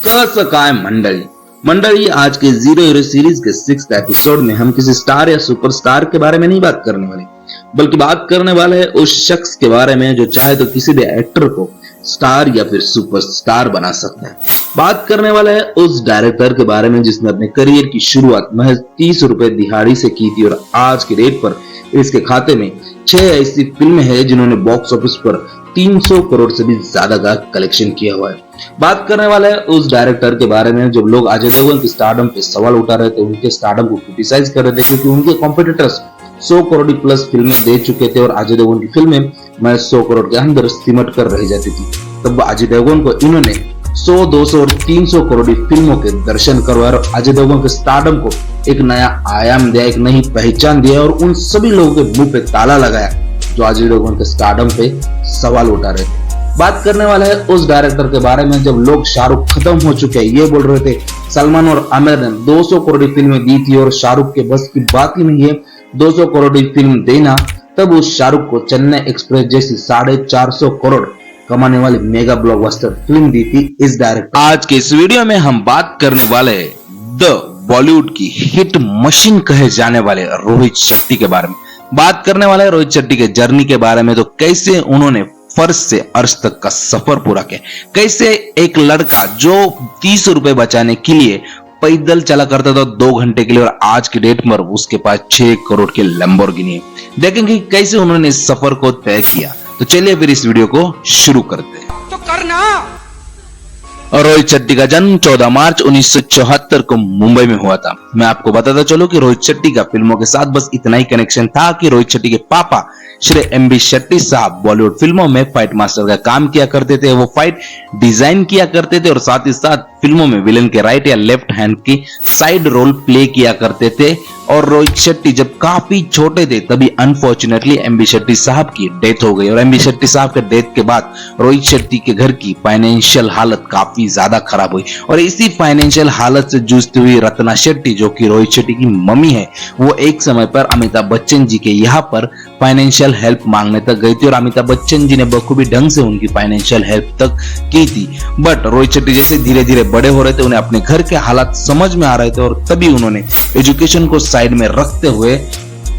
कसं काय मंडळी आज के जीरो हीरो सीरीज के 6th एपिसोड में हम किसी स्टार या सुपरस्टार के बारे में नहीं बात करने वाले, बल्कि बात करने वाले हैं उस शख्स के बारे में जो चाहे तो किसी भी एक्टर को स्टार या फिर सुपरस्टार बना सकता है। बात करने वाला है उस डायरेक्टर के बारे में जिसने अपने करियर की शुरुआत महज 30 रुपए दिहाड़ी से की थी और आज के डेट पर इसके खाते में 6 ऐसी फिल्में हैं जिन्होंने बॉक्स ऑफिस पर 300 करोड़ से भी ज्यादा का कलेक्शन किया हुआ है। बात करने वाला है उस डायरेक्टर के बारे में जब लोग अजय देवगन की स्टारडम पे सवाल उठा रहे थे, उनके स्टारडम को क्रिटिसाइज कर रहे थे क्योंकि उनके कॉम्पिटिटर्स 100 करोड़ प्लस फिल्में दे चुके थे और अजय देवगन की फिल्में मैं 100 करोड़ के अंदर सिमट कर रह जाती थी। तब अजय देवगन को इन्होंने 100, 200 और 300 करोड़ फिल्मों के दर्शन करवाए और अजय देवगन के स्टारडम को एक नया आयाम दिया, एक नई पहचान दिया और उन सभी लोगों के मुंह पे ताला लगाया जो अजय देवगन के स्टारडम पे सवाल उठा रहे थे। बात करने वाला है उस डायरेक्टर के बारे में जब लोग शाहरुख खत्म हो चुके हैं ये बोल रहे थे, सलमान और आमिर ने 200 करोड़ फिल्में दी थी और शाहरुख के बस की बात ही नहीं है 200 करोड़ फिल्म देना। तब उस शाहरुख को चेन्नई एक्सप्रेस जैसी 450 करोड़ कमाने वाली मेगा ब्लॉकबस्टर फिल्म दी थी इस डायरेक्टर। आज के इस वीडियो में हम बात करने वाले हैं द बॉलीवुड की हिट मशीन कहे जाने वाले रोहित शेट्टी के बारे में। बात करने वाले हैं रोहित शेट्टी के जर्नी के बारे में, तो कैसे उन्होंने फर्श से अर्श तक का सफर पूरा किया, कैसे एक लड़का जो 30 रुपए बचाने के लिए पैदल चला करता था 2 घंटे के लिए और आज की डेट में उसके पास 6 करोड़ के लैम्बोर्गिनी है। देखेंगे कैसे उन्होंने इस सफर को तय किया। तो चलिए फिर इस वीडियो को शुरू करते हैं। तो करना। रोहित शेट्टी का जन्म 14 मार्च 1974 को मुंबई में हुआ था। मैं आपको बताता चलूं कि रोहित शेट्टी का फिल्मों के साथ बस इतना ही कनेक्शन था कि रोहित शेट्टी के पापा श्री एम.बी. शेट्टी साहब बॉलीवुड फिल्मों में फाइट मास्टर का काम किया करते थे। वो फाइट डिजाइन किया करते थे और साथ ही साथ फिल्मों में विलन के राइट या लेफ्ट हैंड की साइड रोल प्ले किया करते थे। और रोहित शेट्टी जब काफी छोटे थे तभी अनफॉर्चुनेटली एम.बी. शेट्टी साहब की डेथ हो गई और एम.बी. शेट्टी साहब के डेथ के बाद रोहित शेट्टी के घर की फाइनेंशियल हालत काफी ज्यादा खराब हुई और इसी फाइनेंशियल हालत से जूझती हुई रत्ना शेट्टी जो कि रोहित शेट्टी की मम्मी है, वो एक समय पर अमिताभ बच्चन जी के यहाँ पर फाइनेंशियल हेल्प मांगने तक गई थी और अमिताभ बच्चन जी ने बखूबी ढंग से उनकी फाइनेंशियल हेल्प तक की थी। बट रोहित शेट्टी जैसे धीरे धीरे बड़े हो रहे थे, उन्हें अपने घर के हालात समझ में आ रहे थे और तभी उन्होंने एजुकेशन को साइड में रखते हुए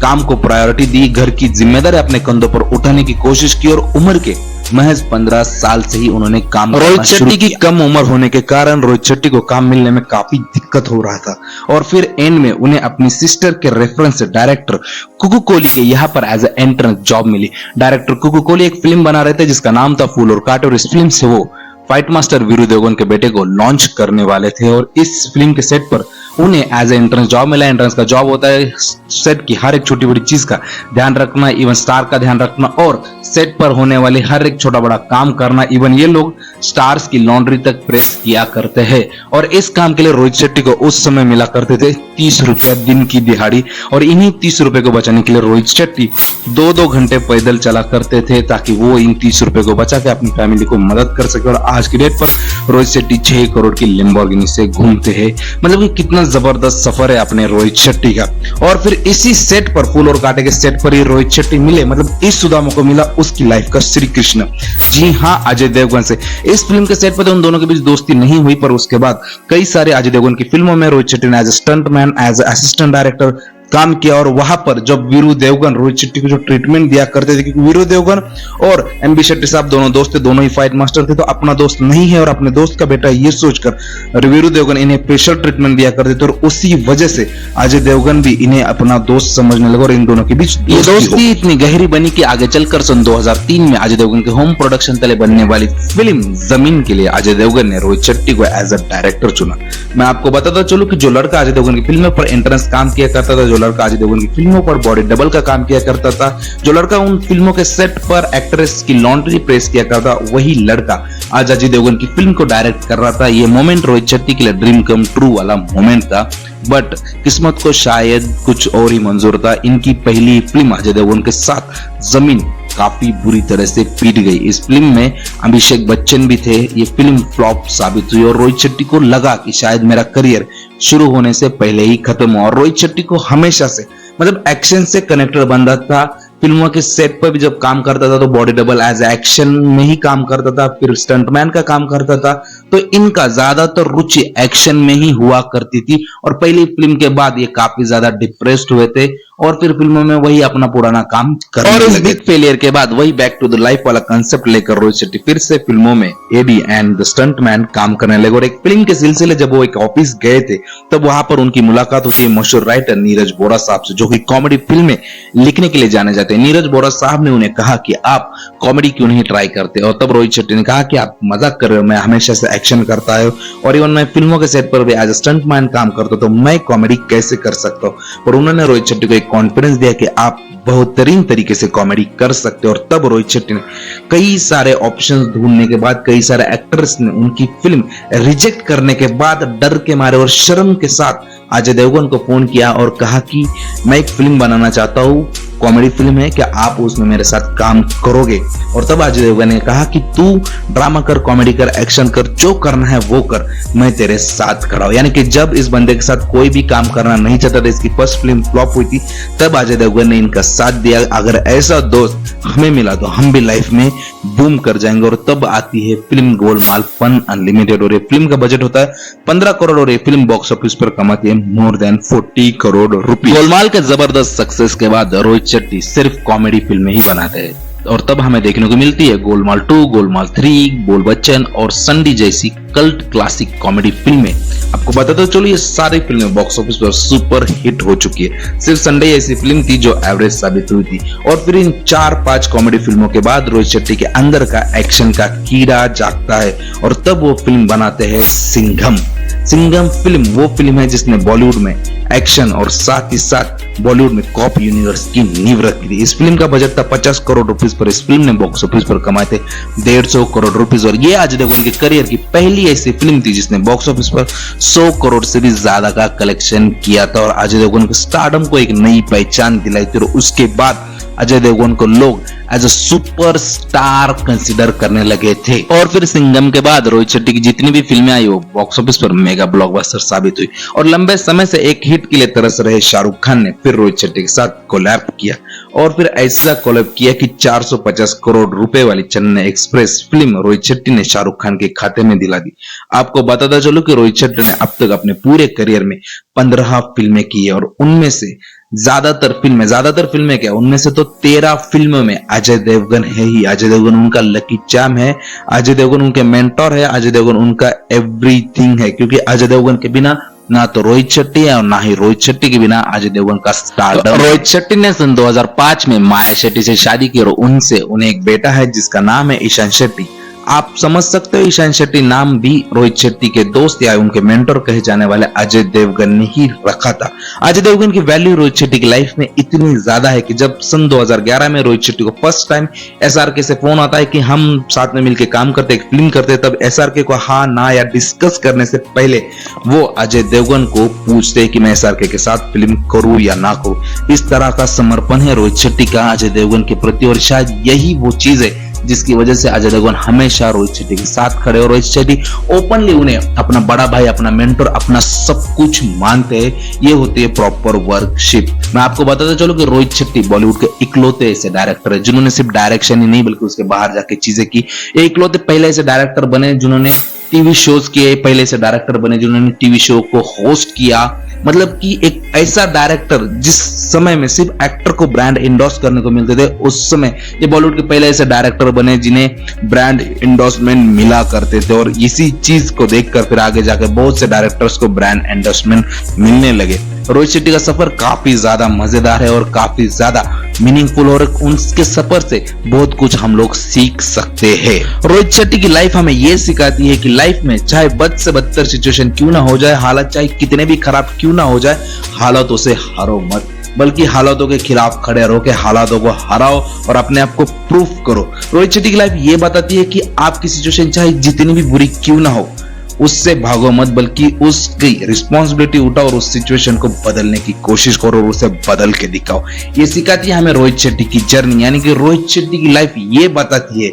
काम को प्रायोरिटी दी, घर की जिम्मेदारी अपने कंधों पर उठाने की कोशिश की और उम्र के महज 15 साल से ही उन्होंने काम करना शुरू किया। रोहित शेट्टी की कम उम्र होने के कारण रोहित शेट्टी को काम मिलने में काफी दिक्कत हो रहा था और फिर एंड में उन्हें अपनी सिस्टर के रेफरेंस से डायरेक्टर कुकू कोहली के यहाँ पर एज ए एंट्रेंस जॉब मिली। डायरेक्टर कुकू कोहली एक फिल्म बना रहे थे जिसका नाम था फूल और कांटे और इस फिल्म से वो फाइट मास्टर वीरू देवगन के बेटे को लॉन्च करने वाले थे और इस फिल्म के सेट पर उन्हें एज ए एंट्रेंस जॉब मिला। एंट्रेंस का जॉब होता है सेट की हर एक छोटी बड़ी चीज का ध्यान रखना, इवन स्टार का ध्यान रखना और सेट पर होने वाले हर एक छोटा बड़ा काम करना। इवन ये लोग स्टार्स की लॉन्ड्री तक प्रेस किया करते हैं और इस काम के लिए रोहित शेट्टी को उस समय मिला करते थे 30 रुपया दिन की दिहाड़ी और इन्हीं 30 रुपए को बचाने के लिए रोहित शेट्टी 2-2 घंटे पैदल चला करते थे ताकि वो इन 30 रुपए को बचा के अपनी फैमिली को मदद कर सके। और आज की डेट पर रोहित शेट्टी 6 करोड़ की लैम्बोर्गिनी से घूमते हैं। मतलब कि कितना जबरदस्त सफर है अपने रोहित शेट्टी का। और फिर इसी सेट पर फूल और कांटे के सेट पर ही रोहित शेट्टी मिले, मतलब इस सुदामा को मिला उसकी लाइफ का श्री कृष्ण, जी हाँ अजय देवगन से। इस फिल्म के सेट पर तो उन दोनों के बीच दोस्ती नहीं हुई पर उसके बाद कई सारे अजय देवगन की फिल्मों में रोहित शेट्टी ने as a stuntman, as a assistant director काम किया और वहां पर जब वीरू देवगन रोहित शेट्टी को जो ट्रीटमेंट दिया करते थे, क्योंकि वीरू देवगन और एम.बी. शेट्टी साहब दोनों दोस्त थे, दोनों ही फाइट मास्टर थे, तो अपना दोस्त नहीं है और अपने दोस्त का बेटा ये सोचकर वीरू देवगन इन्हें स्पेशल ट्रीटमेंट दिया करते थे और उसी वजह से अजय देवगन भी इन्हें अपना दोस्त समझने लगे और इन दोनों के बीच ये दोस्ती इतनी गहरी बनी कि आगे चलकर सन 2003 में अजय देवगन के होम प्रोडक्शन तले बनने वाली फिल्म जमीन के लिए अजय देवगन ने रोहित शेट्टी को एज अ डायरेक्टर चुना। मैं आपको बताता चलूं कि जो लड़का अजय देवगन की फिल्मों पर एंट्रेंस काम किया करता था, जो लड़का अजय देवगन की फिल्मों पर बॉडी डबल का काम किया करता था, जो लड़का उन फिल्मों के सेट पर एक्ट्रेस की लॉन्ड्री प्रेस किया करता, वही लड़का आज अजय देवगन की फिल्म को डायरेक्ट कर रहा था। ये मोमेंट रोहित शेट्टी के लिए ड्रीम कम ट्रू वाला मोमेंट था, बट किस्मत को शायद कुछ और ही मंजूर था। इनकी पहली फिल्म अजय देवगन के साथ जमीन काफी बुरी तरह से पीट गई। इस फिल्म में अभिषेक बच्चन भी थे। ये फिल्म फ्लॉप साबित हुई और रोहित शेट्टी को लगा कि शायद मेरा करियर शुरू होने से पहले ही खत्म हुआ। और रोहित शेट्टी को हमेशा से मतलब एक्शन से कनेक्टेड बंदा था, फिल्मों के सेट पर भी जब काम करता था तो बॉडी डबल एज एक्शन में ही काम करता था, फिर स्टंटमैन का काम करता था। तो इनका ज्यादातर रुचि एक्शन में ही हुआ करती थी और पहली फिल्म के बाद ये काफी ज्यादा डिप्रेस्ड हुए थे और फिर फिल्मों में वही अपना पुराना काम करने लगे। और इस बिग फेलियर के बाद वही बैक टू द लाइफ वाला कंसेप्ट लेकर रोहित शेट्टी फिर से फिल्मों में एडी एंड द स्टंटमैन काम करने लगे। और एक फिल्म के सिलसिले जब वो एक ऑफिस गए थे तब वहां पर उनकी मुलाकात होती है मशहूर राइटर नीरज बोरा साहब से, जो कि कॉमेडी फिल्में लिखने के लिए जाने जाते हैं। नीरज बोरा साहब ने उन्हें कहा कि आप कॉमेडी क्यों नहीं ट्राई करते, और तब रोहित शेट्टी ने कहा कि आप मजाक कर रहे हो, मैं हमेशा से एक्शन करता है और इवन मैं फिल्मों के सेट पर भी एज स्टंटमैन काम करता हूं, तो मैं कॉमेडी कैसे कर सकता हूं। और उन्होंने रोहित शेट्टी को एक कॉन्फिडेंस दिया कि आप बेहतरीन तरीके से कॉमेडी कर सकते हो। और तब रोहित शेट्टी ने कई सारे ऑप्शंस ढूंढने के बाद, कई सारे एक्टर्स ने उनकी फिल्म रिजेक्ट करने के बाद डर के मारे और शर्म के साथ अजय देवगन को फोन किया और कहा कि मैं एक फिल्म बनाना चाहता हूं, कॉमेडी फिल्म है, क्या आप उसमें मेरे साथ काम करोगे। और तब अजय देवगन ने कहा कि तू ड्रामा कर, कॉमेडी कर, एक्शन कर, जो करना है वो कर, मैं तेरे साथ खड़ा हूं। यानी कि जब इस बंदे के साथ कोई भी काम करना नहीं चाहता था, इसकी फर्स्ट फिल्म फ्लॉप हुई थी, तब अजय देवगन ने इनका साथ दिया। अगर ऐसा दोस्त हमें मिला तो हम भी लाइफ में बूम कर जाएंगे। और तब आती है फिल्म गोलमाल फन अनलिमिटेड और ये फिल्म का बजट होता है 15 करोड़ और ये फिल्म बॉक्स ऑफिस पर कमाती है मोर देन 40 करोड़ रुपए। गोलमाल के जबरदस्त सक्सेस के बाद रोहित शेट्टी सिर्फ कॉमेडी फिल्में ही बनाते हैं और तब हमें देखने को मिलती है गोलमाल 2, गोलमाल 3, बोल बच्चन और संडी जैसी कल्ट क्लासिक कॉमेडी फिल्में। आपको बताते चलो ये सारी फिल्में बॉक्स ऑफिस पर सुपर हिट हो चुकी है। सिर्फ संडे ऐसी फिल्म थी जो एवरेज साबित हुई थी। और फिर इन 4-5 कॉमेडी फिल्मों के बाद रोहित शेट्टी के अंदर का एक्शन का कीड़ा जागता है और तब वो फिल्म बनाते हैं सिंघम। सिंघम फिल्म वो फिल्म है जिसने बॉलीवुड में एक्शन और साथ ही साथ बॉलीवुड में कॉप यूनिवर्स की नींव रखी थी। इस फिल्म का बजट था 50 करोड़ रुपीस पर इस फिल्म ने बॉक्स ऑफिस पर कमाए थे 150 करोड़ रुपीस। और ये अजय देवगन के करियर की पहली ऐसी फिल्म थी जिसने बॉक्स ऑफिस पर 100 करोड़ से भी ज्यादा का कलेक्शन किया था और अजय देवगन के स्टारडम को एक नई पहचान दिलाई थी। और उसके बाद अजय देवगन को लोग एज अ सुपरस्टार कंसीडर करने लगे थे। और फिर सिंघम के बाद रोहित शेट्टी की जितनी भी फिल्में आई वो बॉक्स ऑफिस पर मेगा ब्लॉकबस्टर साबित हुई। और लंबे समय से एक हिट के लिए तरस रहे शाहरुख खान ने फिर रोहित शेट्टी के साथ कोलैब किया और फिर ऐसा कोलैब किया कि 450 करोड़ रुपए वाली चेन्नई एक्सप्रेस फिल्म रोहित शेट्टी ने शाहरुख खान के खाते में दिला दी। आपको बताता चलो कि रोहित शेट्टी ने अब तक अपने पूरे करियर में 15 फिल्में की है और उनमें से ज्यादातर फिल्में क्या, उनमें से तो 13 फिल्मों में अजय देवगन है ही। अजय देवगन उनका लकी चार्म है, अजय देवगन उनके मेंटोर है, अजय देवगन उनका एवरीथिंग है। क्योंकि अजय देवगन के बिना ना तो रोहित शेट्टी है और ना ही रोहित शेट्टी के बिना अजय देवगन का स्टारडम। रोहित शेट्टी ने सन 2005 में माया शेट्टी से शादी की और उनसे उन्हें एक बेटा है जिसका नाम है ईशान शेट्टी। आप समझ सकते हो ईशान शेट्टी नाम भी रोहित शेट्टी के दोस्त या उनके मेंटर कहे जाने वाले अजय देवगन ने ही रखा था। अजय देवगन की वैल्यू रोहित शेट्टी की लाइफ में इतनी ज्यादा है कि जब सन 2011 में रोहित शेट्टी को फर्स्ट टाइम एसआरके से फोन आता है कि हम साथ में मिलकर काम करते, एक फिल्म करते, तब एसआरके को हाँ ना या डिस्कस करने से पहले वो अजय देवगन को पूछते कि मैं एसआरके के साथ फिल्म करूं या ना करूं। इस तरह का समर्पण है रोहित शेट्टी का अजय देवगन के प्रति और शायद यही वो चीज है जिसकी वजह से अजय देवगन हमेशा रोहित शेट्टी के साथ खड़े और रोहित शेट्टी ओपनली उन्हें अपना बड़ा भाई, अपना मेंटर, अपना सब कुछ मानते हैं। ये होती है प्रॉपर वर्कशिप। मैं आपको बताता चलूं कि रोहित शेट्टी बॉलीवुड के इकलौते ऐसे डायरेक्टर है जिन्होंने सिर्फ डायरेक्शन ही नहीं बल्कि उसके बाहर जाके चीजें की। ये इकलौते पहले ऐसे डायरेक्टर बने जिन्होंने टीवी शोज किए, पहले से डायरेक्टर बने जिन्होंने टीवी शो को होस्ट किया। मतलब कि एक ऐसा डायरेक्टर जिस समय में सिर्फ एक्टर को ब्रांड इंडोर्स करने को मिलते थे, उस समय ये बॉलीवुड के पहले ऐसे डायरेक्टर बने जिन्हें ब्रांड इंडोर्समेंट मिला करते थे। और इसी चीज को देखकर फिर आगे जाकर बहुत से डायरेक्टर्स को ब्रांड इंडोर्समेंट मिलने लगे। रोहित शेट्टी का सफर काफी ज्यादा मजेदार है और काफी ज्यादा मीनिंगफुल और उनके सफर से बहुत कुछ हम लोग सीख सकते हैं। रोहित शेट्टी की लाइफ हमें यह सिखाती है कि लाइफ में चाहे बद से बदतर सिचुएशन क्यों ना हो जाए, हालात चाहे कितने भी खराब क्यों ना हो जाए, हालातों से हारो मत, बल्कि हालातों के खिलाफ खड़े रहो के हालातों को हराओ और अपने आप को प्रूफ करो। रोहित शेट्टी की लाइफ ये बताती है कि आपकी सिचुएशन चाहे जितनी भी बुरी क्यों ना हो, उससे भागो मत, बल्कि उसकी रिस्पॉन्सिबिलिटी उठाओ और उस सिचुएशन को बदलने की कोशिश करो और उसे बदल के दिखाओ। ये सिखाती है हमें रोहित शेट्टी की जर्नी। यानी कि रोहित शेट्टी की लाइफ ये बताती है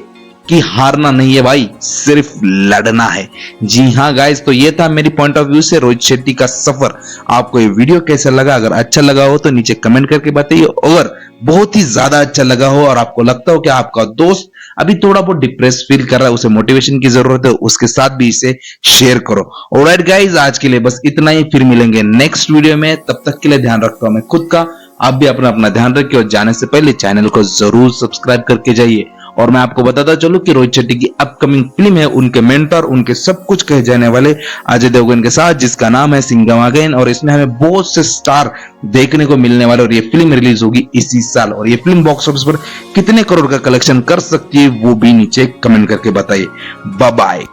कि हारना नहीं है भाई, सिर्फ लड़ना है। जी हाँ गाइस, तो ये था मेरी पॉइंट ऑफ व्यू से रोहित शेट्टी का सफर। आपको ये वीडियो कैसा लगा? अगर अच्छा लगा हो तो नीचे कमेंट करके बताइए और बहुत ही ज्यादा अच्छा लगा हो और आपको लगता हो कि आपका दोस्त अभी थोड़ा बहुत डिप्रेस फील कर रहा है, उसे मोटिवेशन की जरूरत है, उसके साथ भी इसे शेयर करो। ऑलराइट गाइस, आज के लिए बस इतना ही, फिर मिलेंगे नेक्स्ट वीडियो में। तब तक के लिए ध्यान रखता हूं मैं खुद का, आप भी अपना अपना ध्यान रखिए और जाने से पहले चैनल को जरूर सब्सक्राइब करके जाइए। और मैं आपको बताता चलूं कि रोहित शेट्टी की अपकमिंग फिल्म है उनके मेंटर, उनके सब कुछ कहे जाने वाले अजय देवगन के साथ, जिसका नाम है सिंघम अगेन, और इसमें हमें बहुत से स्टार देखने को मिलने वाले, और ये फिल्म रिलीज होगी इसी साल। और ये फिल्म बॉक्स ऑफिस पर कितने करोड़ का कलेक्शन कर सकती है वो भी नीचे कमेंट करके बताइए। Bye bye.